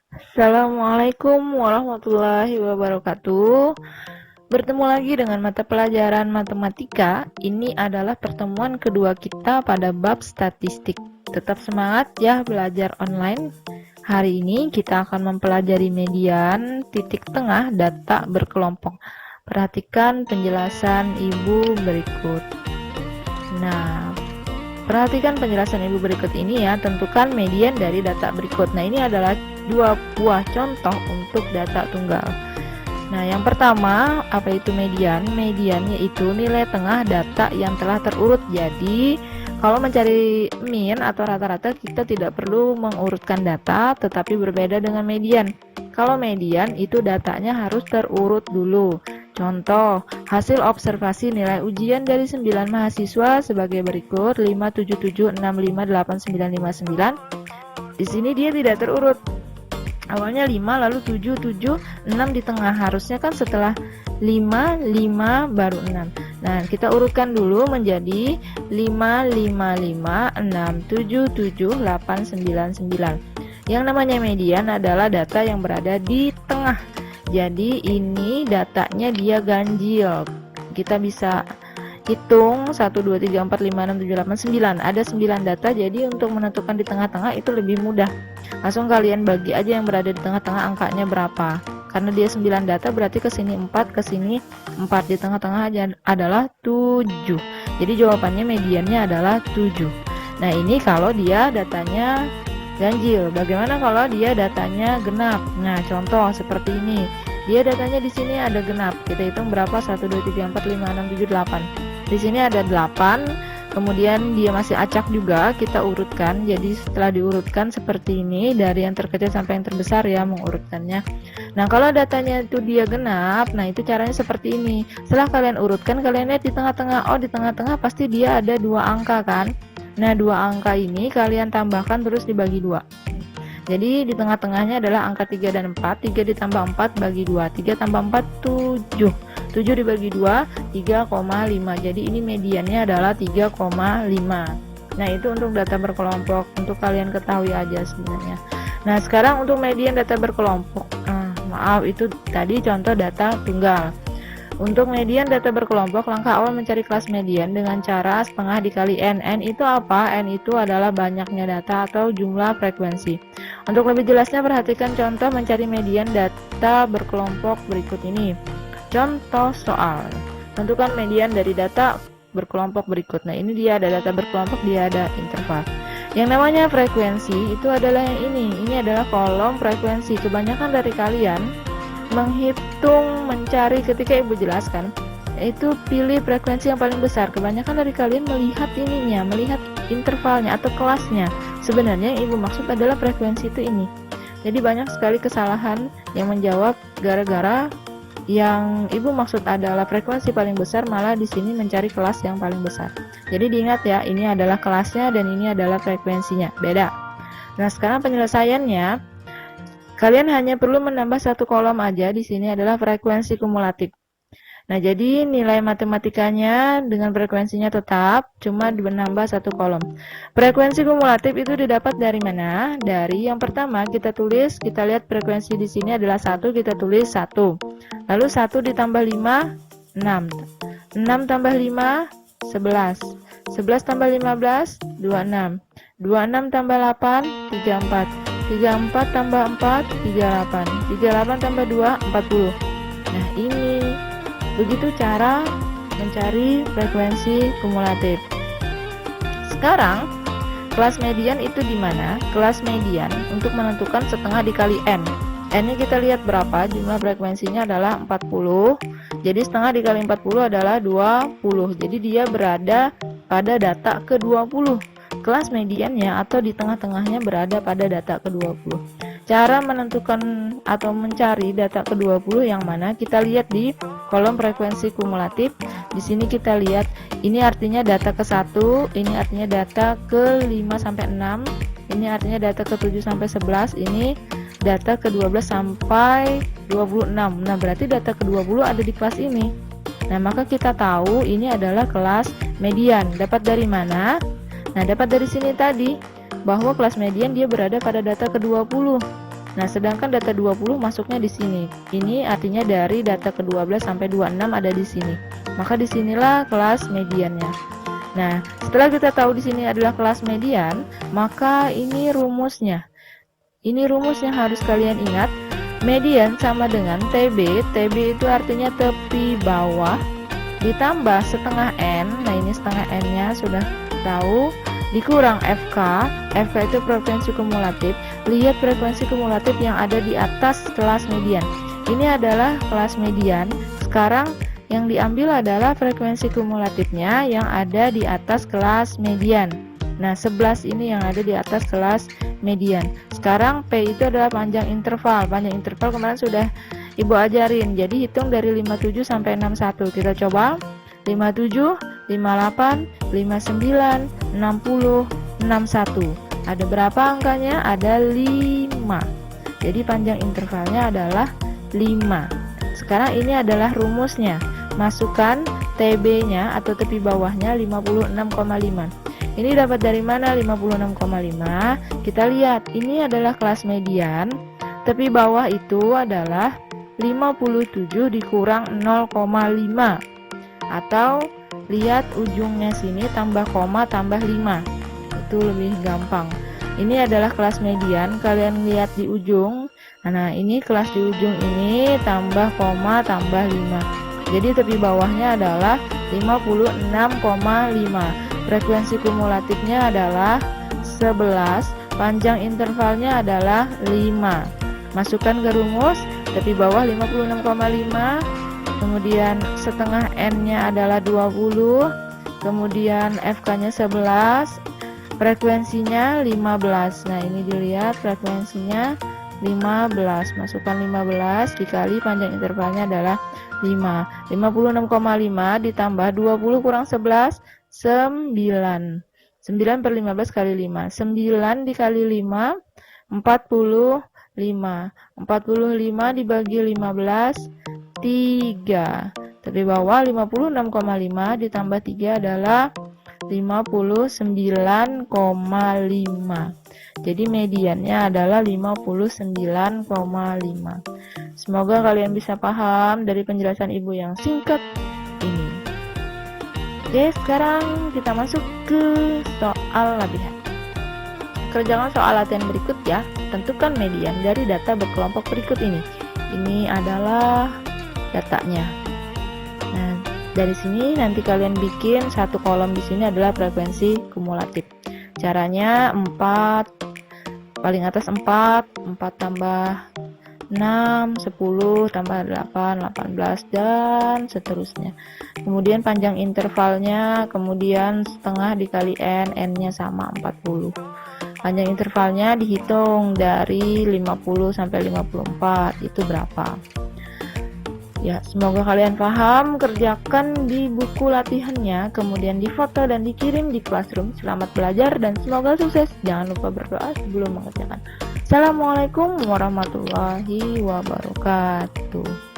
Assalamualaikum warahmatullahi wabarakatuh. Bertemu lagi dengan mata pelajaran matematika. Ini adalah pertemuan kedua kita pada bab statistik. Tetap semangat ya belajar online. Hari ini kita akan mempelajari median, titik tengah, data berkelompok. Perhatikan penjelasan Ibu berikut. Nah, perhatikan penjelasan Ibu berikut ini ya. Tentukan median dari data berikut. Nah, ini adalah dua buah contoh untuk data tunggal. Nah, yang pertama, apa itu median? Median yaitu nilai tengah data yang telah terurut. Jadi, kalau mencari min atau rata-rata, kita tidak perlu mengurutkan data, tetapi berbeda dengan median. Kalau median, itu datanya harus terurut dulu. Contoh, hasil observasi nilai ujian dari 9 mahasiswa sebagai berikut: 577655899. Di sini dia tidak terurut. Awalnya 5, lalu 7, 7, 6 di tengah. Harusnya kan setelah 5, 5 baru 6. Nah, kita urutkan dulu menjadi 5, 5, 5, 6, 7, 7, 8, 9, 9. Yang namanya median adalah data yang berada di tengah. Jadi ini datanya dia ganjil. Kita bisa hitung 1, 2, 3, 4, 5, 6, 7, 8, 9. Ada 9 data, jadi untuk menentukan di tengah-tengah itu lebih mudah. Langsung kalian bagi aja yang berada di tengah-tengah angkanya berapa. Karena dia 9 data, berarti ke sini 4, ke sini 4. Di tengah-tengah adalah 7. Jadi jawabannya mediannya adalah 7. Nah, ini kalau dia datanya ganjil. Bagaimana kalau dia datanya genap? Nah, contoh seperti ini. Dia datanya di sini ada genap. Kita hitung berapa? 1, 2, 3, 4, 5, 6, 7, 8. Di sini ada 8. Kemudian dia masih acak juga, kita urutkan. Jadi setelah diurutkan seperti ini, dari yang terkecil sampai yang terbesar ya mengurutkannya. Nah, kalau datanya itu dia genap, nah itu caranya seperti ini. Setelah kalian urutkan, kalian lihat di tengah-tengah. Oh, di tengah-tengah pasti dia ada 2 angka kan? Nah, 2 angka ini kalian tambahkan terus dibagi 2. Jadi di tengah-tengahnya adalah angka 3 dan 4. 3 ditambah 4 bagi 2. 3 tambah 4, 7. 7 dibagi 2, 3,5. Jadi ini mediannya adalah 3,5. Nah, itu untuk data berkelompok. Untuk kalian ketahui aja sebenarnya. Nah, sekarang untuk median data berkelompok. Maaf, itu tadi contoh data tunggal. Untuk median data berkelompok, langkah awal mencari kelas median dengan cara setengah dikali n. N itu apa? N itu adalah banyaknya data atau jumlah frekuensi. Untuk lebih jelasnya, perhatikan contoh mencari median data berkelompok berikut ini. Contoh soal. Tentukan median dari data berkelompok berikut. Nah, ini dia ada data berkelompok, dia ada interval. Yang namanya frekuensi itu adalah yang ini. Ini adalah kolom frekuensi. Kebanyakan dari kalian menghitung, mencari ketika Ibu jelaskan, itu pilih frekuensi yang paling besar. Kebanyakan dari kalian melihat ininya, melihat intervalnya atau kelasnya. Sebenarnya yang Ibu maksud adalah frekuensi itu ini. Jadi banyak sekali kesalahan yang menjawab gara-gara yang Ibu maksud adalah frekuensi paling besar, malah di sini mencari kelas yang paling besar. Jadi diingat ya, ini adalah kelasnya dan ini adalah frekuensinya, beda. Nah, sekarang penyelesaiannya, kalian hanya perlu menambah satu kolom aja. Di sini adalah frekuensi kumulatif. Nah, jadi nilai matematikanya dengan frekuensinya tetap, cuma menambah satu kolom. Frekuensi kumulatif itu didapat dari mana? Dari yang pertama kita tulis, kita lihat frekuensi di sini adalah 1, kita tulis 1. Lalu 1 ditambah 5, 6. 6 tambah 5, 11. 11 tambah 15, 26. 26 tambah 8, 34. 34 tambah 4, 38. 38 tambah 2, 40. Nah, ini begitu cara mencari frekuensi kumulatif. Sekarang, kelas median itu di mana? Kelas median untuk menentukan setengah dikali n. N-nya kita lihat berapa? Jumlah frekuensinya adalah 40. Jadi setengah dikali 40 adalah 20. Jadi dia berada pada data ke-20. Kelas mediannya atau di tengah-tengahnya berada pada data ke-20. Cara menentukan atau mencari data ke-20 yang mana? Kita lihat di kolom frekuensi kumulatif. Di sini kita lihat ini artinya data ke-1, ini artinya data ke-5 sampai 6, ini artinya data ke-7 sampai 11, ini data ke-12 sampai 26. Nah, berarti data ke-20 ada di kelas ini. Nah, maka kita tahu ini adalah kelas median. Dapat dari mana? Nah, dapat dari sini tadi bahwa kelas median dia berada pada data ke-20. Nah, sedangkan data 20 masuknya di sini. Ini artinya dari data ke-12 sampai 26 ada di sini. Maka disinilah kelas mediannya. Nah, setelah kita tahu di sini adalah kelas median, maka ini rumusnya. Ini rumus yang harus kalian ingat. Median sama dengan TB. TB itu artinya tepi bawah ditambah setengah N. Nah, ini setengah N-nya sudah tahu, dikurang FK. FK itu frekuensi kumulatif. Lihat frekuensi kumulatif yang ada di atas kelas median. Ini adalah kelas median. Sekarang yang diambil adalah frekuensi kumulatifnya yang ada di atas kelas median. Nah, 11 ini yang ada di atas kelas median. Sekarang P itu adalah panjang interval. Panjang interval kemarin sudah Ibu ajarin. Jadi hitung dari 57 sampai 61. Kita coba. 57, 58, 59, 60, 61. Ada berapa angkanya? Ada 5. Jadi panjang intervalnya adalah 5. Sekarang ini adalah rumusnya. Masukkan TB-nya atau tepi bawahnya 56,5. Ini dapat dari mana 56,5? Kita lihat, ini adalah kelas median. Tepi bawah itu adalah 57 dikurang 0,5. Atau lihat ujungnya sini tambah koma tambah 5. Itu lebih gampang. Ini adalah kelas median, kalian lihat di ujung. Nah, ini kelas di ujung ini tambah koma tambah 5. Jadi tepi bawahnya adalah 56,5. Frekuensi kumulatifnya adalah 11. Panjang intervalnya adalah 5. Masukkan ke rumus, tepi bawah 56,5. Kemudian setengah N-nya adalah 20. Kemudian FK-nya 11. Frekuensinya 15. Nah, ini dilihat frekuensinya 15. Masukkan 15 dikali panjang intervalnya adalah 5. 56,5 ditambah 20 kurang 11, 9. 9 per 15 kali 5. 9 dikali 5, 45. 45 dibagi 15, 3. Tepi bawah 56,5 ditambah 3 adalah 59,5. Jadi mediannya adalah 59,5. Semoga kalian bisa paham dari penjelasan Ibu yang singkat ini. Oke, sekarang kita masuk ke soal latihan. Kerjakan soal latihan berikut ya. Tentukan median dari data berkelompok berikut ini. Ini adalah datanya. Nah, dari sini nanti kalian bikin satu kolom di sini adalah frekuensi kumulatif. Caranya 4, paling atas 4 tambah 6, 10 tambah 8, 18 dan seterusnya. Kemudian panjang intervalnya, kemudian setengah dikali N, N-nya sama 40. Panjang intervalnya dihitung dari 50 sampai 54, itu berapa? Ya, semoga kalian paham. Kerjakan di buku latihannya, kemudian difoto dan dikirim di Classroom. Selamat belajar dan semoga sukses. Jangan lupa berdoa sebelum mengerjakan. Assalamualaikum warahmatullahi wabarakatuh.